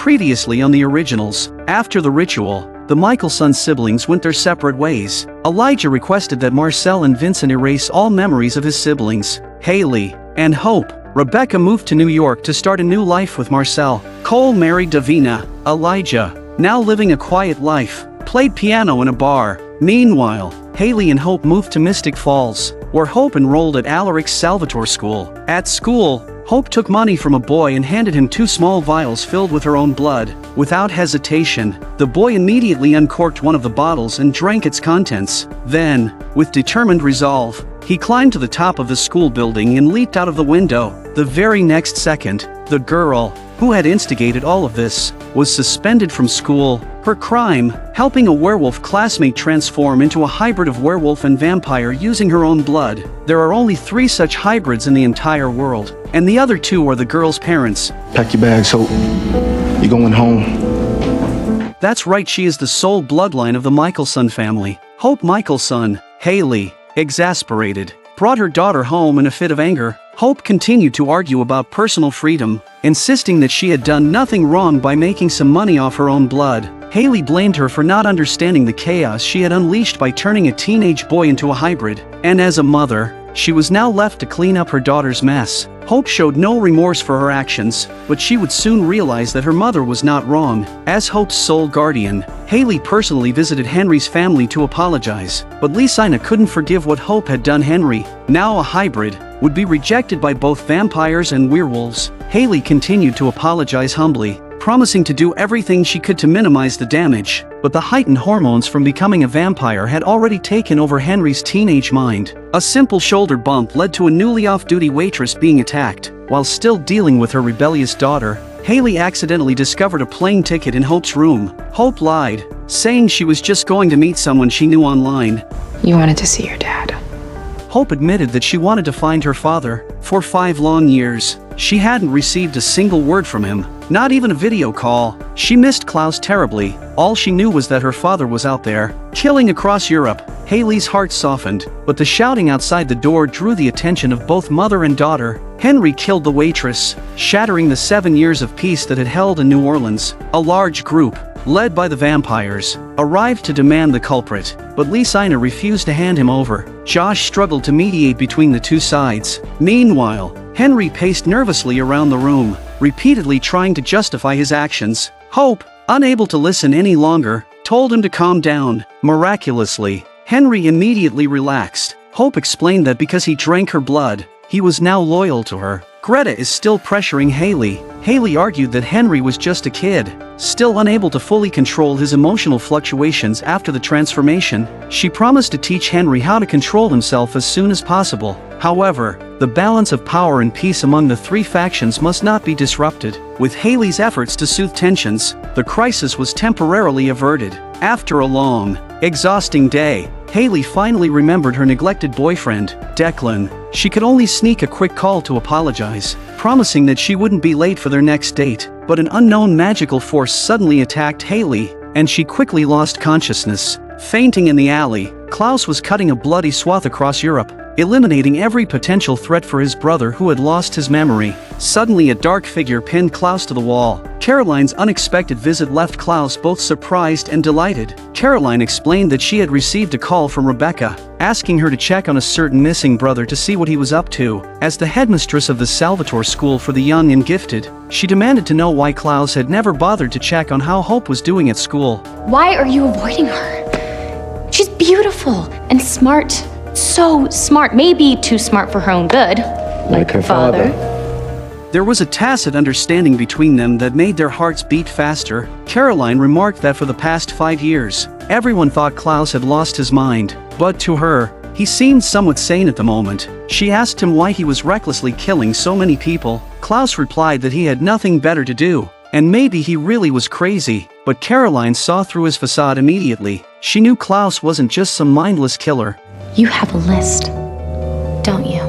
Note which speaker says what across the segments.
Speaker 1: Previously on the Originals, after the ritual, the Michelson siblings went their separate ways. Elijah requested that Marcel and Vincent erase all memories of his siblings, Hayley and Hope. Rebecca moved to New York to start a new life with Marcel. Cole married Davina. Elijah, now living a quiet life, played piano in a bar. Meanwhile, Hayley and Hope moved to Mystic Falls, where Hope enrolled at Alaric's Salvatore School. At school, Hope took money from a boy and handed him 2 small vials filled with her own blood. Without hesitation, the boy immediately uncorked one of the bottles and drank its contents. Then, with determined resolve, he climbed to the top of the school building and leaped out of the window. The very next second, the girl, who had instigated all of this, was suspended from school. Her crime, helping a werewolf classmate transform into a hybrid of werewolf and vampire using her own blood. There are only 3 such hybrids in the entire world, and the other 2 are the girl's parents.
Speaker 2: Pack your bags, Hope. You're going home.
Speaker 1: That's right, she is the sole bloodline of the Michelson family. Hope Michelson, Hayley, exasperated, brought her daughter home in a fit of anger. Hope continued to argue about personal freedom, insisting that she had done nothing wrong by making some money off her own blood. Hayley blamed her for not understanding the chaos she had unleashed by turning a teenage boy into a hybrid, and as a mother, she was now left to clean up her daughter's mess. Hope showed no remorse for her actions, but she would soon realize that her mother was not wrong. As Hope's sole guardian, Hayley personally visited Henry's family to apologize, but Lysina couldn't forgive what Hope had done. Henry, now a hybrid, would be rejected by both vampires and werewolves. Hayley continued to apologize humbly, promising to do everything she could to minimize the damage, but the heightened hormones from becoming a vampire had already taken over Henry's teenage mind. A simple shoulder bump led to a newly off-duty waitress being attacked. While still dealing with her rebellious daughter, Hayley accidentally discovered a plane ticket in Hope's room. Hope lied, saying she was just going to meet someone she knew online.
Speaker 3: You wanted to see your dad.
Speaker 1: Hope admitted that she wanted to find her father. For 5 long years, she hadn't received a single word from him, not even a video call. She missed Klaus terribly. All she knew was that her father was out there, killing across Europe. Hayley's heart softened, but the shouting outside the door drew the attention of both mother and daughter. Henry killed the waitress, shattering the 7 years of peace that had held in New Orleans. A large group, led by the vampires, arrived to demand the culprit, but Lysina refused to hand him over. Josh struggled to mediate between the 2 sides. Meanwhile, Henry paced nervously around the room, repeatedly trying to justify his actions. Hope, unable to listen any longer, told him to calm down. Miraculously, Henry immediately relaxed. Hope explained that because he drank her blood, he was now loyal to her. Greta is still pressuring Hayley. Hayley argued that Henry was just a kid, still unable to fully control his emotional fluctuations after the transformation. She promised to teach Henry how to control himself as soon as possible. However, the balance of power and peace among the 3 factions must not be disrupted. With Hayley's efforts to soothe tensions, the crisis was temporarily averted. After a long, exhausting day, Hayley finally remembered her neglected boyfriend, Declan. She could only sneak a quick call to apologize, promising that she wouldn't be late for their next date. But an unknown magical force suddenly attacked Hayley, and she quickly lost consciousness. Fainting in the alley, Klaus was cutting a bloody swath across Europe, eliminating every potential threat for his brother who had lost his memory. Suddenly a dark figure pinned Klaus to the wall. Caroline's unexpected visit left Klaus both surprised and delighted. Caroline explained that she had received a call from Rebecca, asking her to check on a certain missing brother to see what he was up to. As the headmistress of the Salvatore School for the Young and Gifted, she demanded to know why Klaus had never bothered to check on how Hope was doing at school.
Speaker 3: Why are you avoiding her? She's beautiful and smart. So smart, maybe too smart for her own good.
Speaker 2: Like her father.
Speaker 1: There was a tacit understanding between them that made their hearts beat faster. Caroline remarked that for the past 5 years, everyone thought Klaus had lost his mind, but to her, he seemed somewhat sane at the moment. She asked him why he was recklessly killing so many people. Klaus replied that he had nothing better to do, and maybe he really was crazy, but Caroline saw through his facade immediately. She knew Klaus wasn't just some mindless killer.
Speaker 3: You have a list, don't you?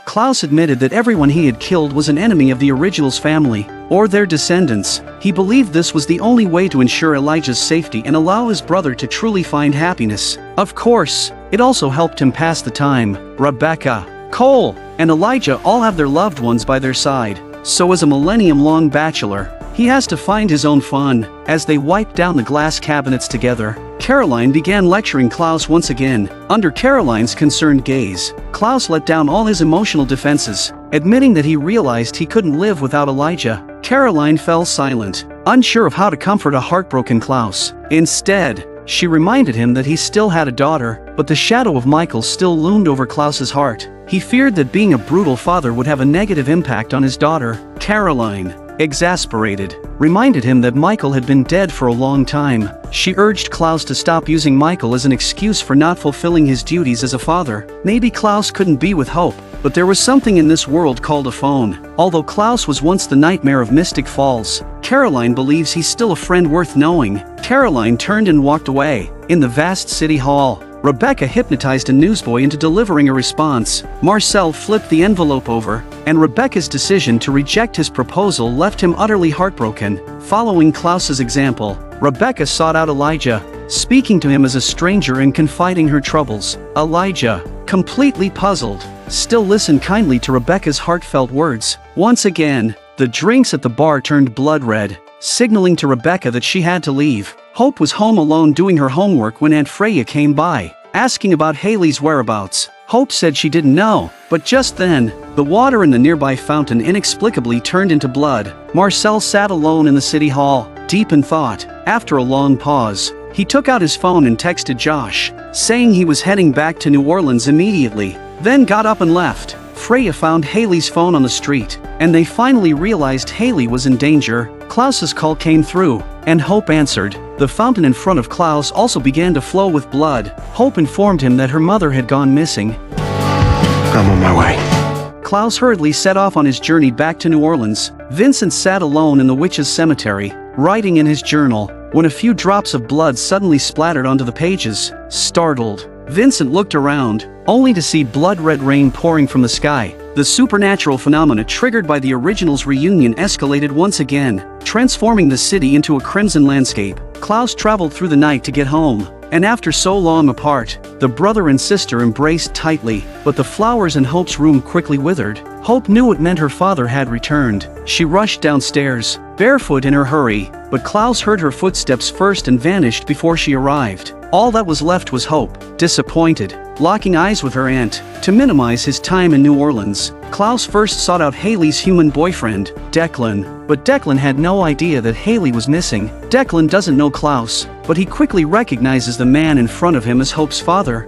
Speaker 1: Klaus admitted that everyone he had killed was an enemy of the Originals family, or their descendants. He believed this was the only way to ensure Elijah's safety and allow his brother to truly find happiness. Of course, it also helped him pass the time. Rebecca, Cole, and Elijah all have their loved ones by their side, so as a millennium-long bachelor, He has to find his own fun. As they wiped down the glass cabinets together, Caroline began lecturing Klaus once again. Under Caroline's concerned gaze, Klaus let down all his emotional defenses, admitting that he realized he couldn't live without Elijah. Caroline fell silent, unsure of how to comfort a heartbroken Klaus. Instead, she reminded him that he still had a daughter, but the shadow of Michael still loomed over Klaus's heart. He feared that being a brutal father would have a negative impact on his daughter. Caroline, exasperated, reminded him that Michael had been dead for a long time. She urged Klaus to stop using Michael as an excuse for not fulfilling his duties as a father. Maybe Klaus couldn't be with Hope, but there was something in this world called a phone. Although Klaus was once the nightmare of Mystic Falls, Caroline believes he's still a friend worth knowing. Caroline turned and walked away. In the vast city hall, Rebecca hypnotized a newsboy into delivering a response. Marcel flipped the envelope over, and Rebecca's decision to reject his proposal left him utterly heartbroken. Following Klaus's example, Rebecca sought out Elijah, speaking to him as a stranger and confiding her troubles. Elijah, completely puzzled, still listened kindly to Rebecca's heartfelt words. Once again, the drinks at the bar turned blood red, signaling to Rebecca that she had to leave. Hope was home alone doing her homework when Aunt Freya came by, asking about Hayley's whereabouts. Hope said she didn't know, but just then, the water in the nearby fountain inexplicably turned into blood. Marcel sat alone in the city hall, deep in thought. After a long pause, he took out his phone and texted Josh, saying he was heading back to New Orleans immediately, then got up and left. Freya found Hayley's phone on the street, and they finally realized Hayley was in danger. Klaus's call came through, and Hope answered. The fountain in front of Klaus also began to flow with blood. Hope informed him that her mother had gone missing.
Speaker 2: I'm on my way.
Speaker 1: Klaus hurriedly set off on his journey back to New Orleans. Vincent sat alone in the witch's cemetery, writing in his journal, when a few drops of blood suddenly splattered onto the pages. Startled, Vincent looked around, only to see blood-red rain pouring from the sky. The supernatural phenomena triggered by the Originals reunion escalated once again, transforming the city into a crimson landscape. Klaus traveled through the night to get home, and after so long apart, the brother and sister embraced tightly, but the flowers in Hope's room quickly withered. Hope knew it meant her father had returned. She rushed downstairs, barefoot in her hurry, but Klaus heard her footsteps first and vanished before she arrived. All that was left was Hope, disappointed, locking eyes with her aunt. To minimize his time in New Orleans, Klaus first sought out Hayley's human boyfriend, Declan, but Declan had no idea that Hayley was missing. Declan doesn't know Klaus, but he quickly recognizes the man in front of him as Hope's father.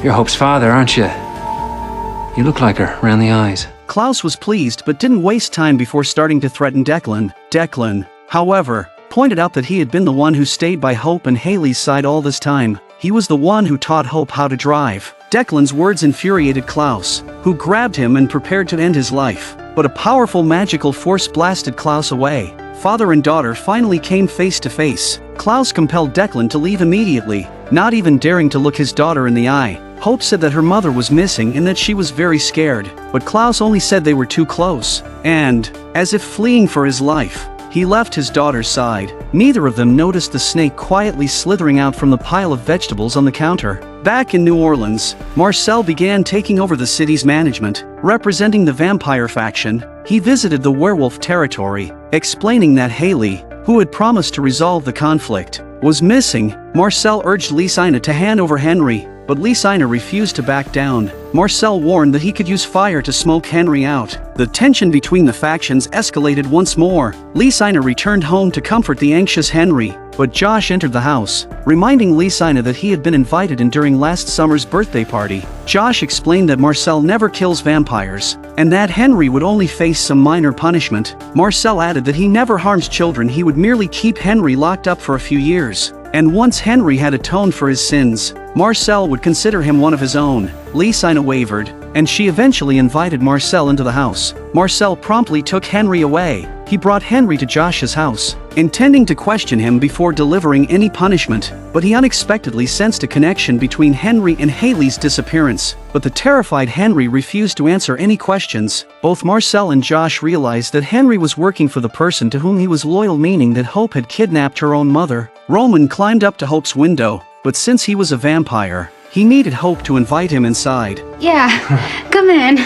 Speaker 4: You're Hope's father, aren't you? You look like her, around the eyes.
Speaker 1: Klaus was pleased but didn't waste time before starting to threaten Declan. Declan, however, pointed out that he had been the one who stayed by Hope and Hayley's side all this time. He was the one who taught Hope how to drive. Declan's words infuriated Klaus, who grabbed him and prepared to end his life. But a powerful magical force blasted Klaus away. Father and daughter finally came face to face. Klaus compelled Declan to leave immediately, not even daring to look his daughter in the eye. Hope said that her mother was missing and that she was very scared, but Klaus only said they were too close. And, as if fleeing for his life, he left his daughter's side. Neither of them noticed the snake quietly slithering out from the pile of vegetables on the counter. Back in New Orleans, Marcel began taking over the city's management. Representing the vampire faction, he visited the werewolf territory, explaining that Hayley, who had promised to resolve the conflict, was missing. Marcel urged Lysina to hand over Henry, but Lysina refused to back down. Marcel warned that he could use fire to smoke Henry out. The tension between the factions escalated once more. Lysina returned home to comfort the anxious Henry, but Josh entered the house, reminding Lysina that he had been invited in during last summer's birthday party. Josh explained that Marcel never kills vampires, and that Henry would only face some minor punishment. Marcel added that he never harms children, he would merely keep Henry locked up for a few years. And once Henry had atoned for his sins, Marcel would consider him one of his own. Lysina wavered, and she eventually invited Marcel into the house. Marcel promptly took Henry away. He brought Henry to Josh's house, intending to question him before delivering any punishment, but he unexpectedly sensed a connection between Henry and Hayley's disappearance. But the terrified Henry refused to answer any questions. Both Marcel and Josh realized that Henry was working for the person to whom he was loyal, meaning that Hope had kidnapped her own mother. Roman climbed up to Hope's window, but since he was a vampire, he needed Hope to invite him inside.
Speaker 3: Yeah, come in.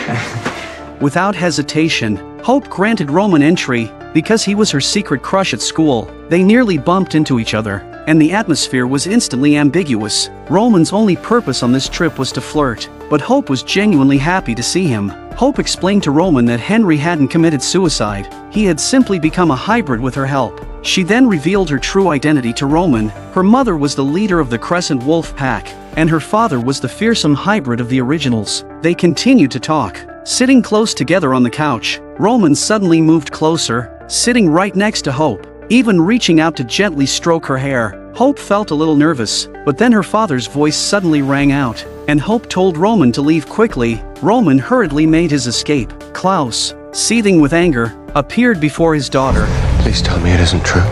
Speaker 1: Without hesitation, Hope granted Roman entry, Because he was her secret crush at school, they nearly bumped into each other, and the atmosphere was instantly ambiguous. Roman's only purpose on this trip was to flirt, but Hope was genuinely happy to see him. Hope explained to Roman that Henry hadn't committed suicide, he had simply become a hybrid with her help. She then revealed her true identity to Roman. Her mother was the leader of the Crescent Wolf Pack, and her father was the fearsome hybrid of the Originals. They continued to talk, sitting close together on the couch. Roman suddenly moved closer, sitting right next to Hope, even reaching out to gently stroke her hair. Hope felt a little nervous, but then her father's voice suddenly rang out, and Hope told Roman to leave quickly. Roman hurriedly made his escape. Klaus, seething with anger, appeared before his daughter.
Speaker 2: Please tell me it isn't true.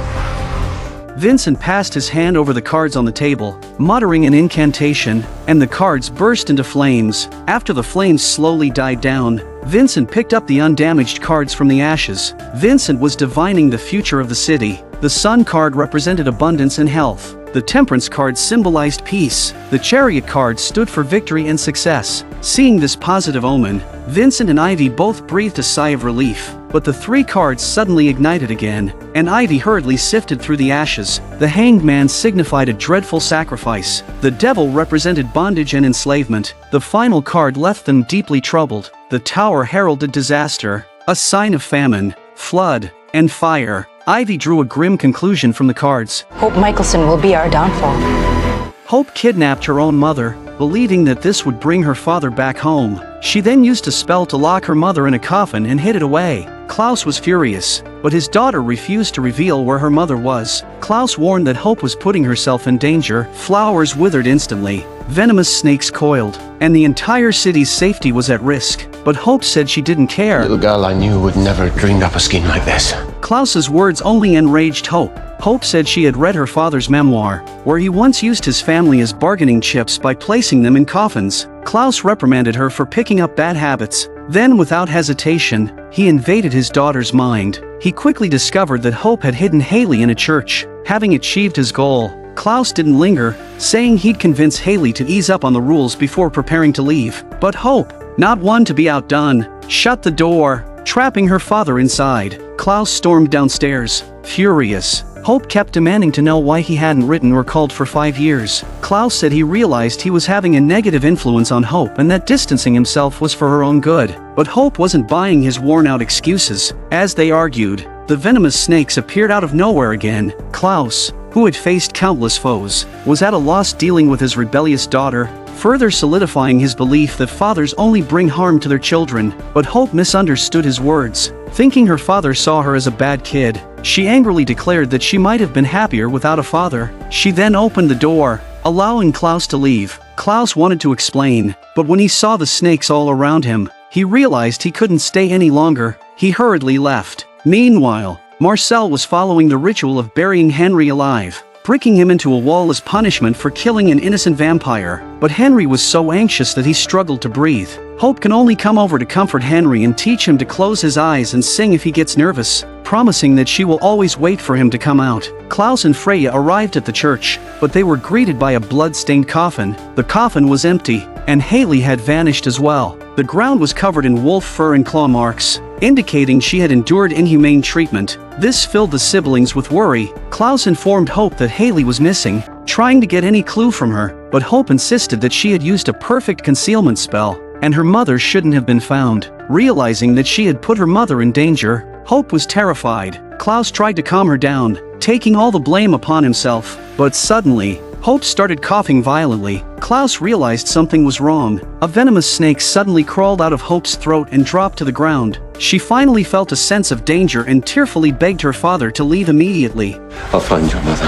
Speaker 1: Vincent passed his hand over the cards on the table, muttering an incantation, and the cards burst into flames. After the flames slowly died down, Vincent picked up the undamaged cards from the ashes. Vincent was divining the future of the city. The Sun card represented abundance and health. The Temperance card symbolized peace. The Chariot card stood for victory and success. Seeing this positive omen, Vincent and Ivy both breathed a sigh of relief. But the three cards suddenly ignited again, and Ivy hurriedly sifted through the ashes. The Hanged Man signified a dreadful sacrifice. The Devil represented bondage and enslavement. The final card left them deeply troubled. The Tower heralded disaster, a sign of famine, flood, and fire. Ivy drew a grim conclusion from the cards.
Speaker 5: Hope Michelson will be our downfall.
Speaker 1: Hope kidnapped her own mother, believing that this would bring her father back home. She then used a spell to lock her mother in a coffin and hid it away. Klaus was furious, but his daughter refused to reveal where her mother was. Klaus warned that Hope was putting herself in danger. Flowers withered instantly, venomous snakes coiled, and the entire city's safety was at risk. But Hope said she didn't care.
Speaker 2: Little girl I knew would never have dreamed up a scheme like this.
Speaker 1: Klaus's words only enraged Hope. Hope said she had read her father's memoir, where he once used his family as bargaining chips by placing them in coffins. Klaus reprimanded her for picking up bad habits. Then, without hesitation, he invaded his daughter's mind. He quickly discovered that Hope had hidden Hayley in a church. Having achieved his goal, Klaus didn't linger, saying he'd convince Hayley to ease up on the rules before preparing to leave. But Hope, not one to be outdone, shut the door, trapping her father inside. Klaus stormed downstairs, furious. Hope kept demanding to know why he hadn't written or called for 5 years. Klaus said he realized he was having a negative influence on Hope and that distancing himself was for her own good. But Hope wasn't buying his worn-out excuses. As they argued, the venomous snakes appeared out of nowhere again. Klaus, who had faced countless foes, was at a loss dealing with his rebellious daughter, further solidifying his belief that fathers only bring harm to their children. But Hope misunderstood his words. Thinking her father saw her as a bad kid, she angrily declared that she might have been happier without a father. She then opened the door, allowing Klaus to leave. Klaus wanted to explain, but when he saw the snakes all around him, he realized he couldn't stay any longer. He hurriedly left. Meanwhile, Marcel was following the ritual of burying Henry alive, bricking him into a wall as punishment for killing an innocent vampire. But Henry was so anxious that he struggled to breathe. Hope can only come over to comfort Henry and teach him to close his eyes and sing if he gets nervous, promising that she will always wait for him to come out. Klaus and Freya arrived at the church, but they were greeted by a blood-stained coffin. The coffin was empty, and Hayley had vanished as well. The ground was covered in wolf fur and claw marks, indicating she had endured inhumane treatment. This filled the siblings with worry. Klaus informed Hope that Hayley was missing, trying to get any clue from her, but Hope insisted that she had used a perfect concealment spell, and her mother shouldn't have been found. Realizing that she had put her mother in danger, Hope was terrified. Klaus tried to calm her down, taking all the blame upon himself, but suddenly, Hope started coughing violently. Klaus realized something was wrong. A venomous snake suddenly crawled out of Hope's throat and dropped to the ground. She finally felt a sense of danger and tearfully begged her father to leave immediately.
Speaker 2: I'll find your mother,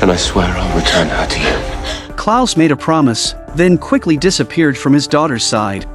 Speaker 2: and I swear I'll return her to you.
Speaker 1: Klaus made a promise, then quickly disappeared from his daughter's side.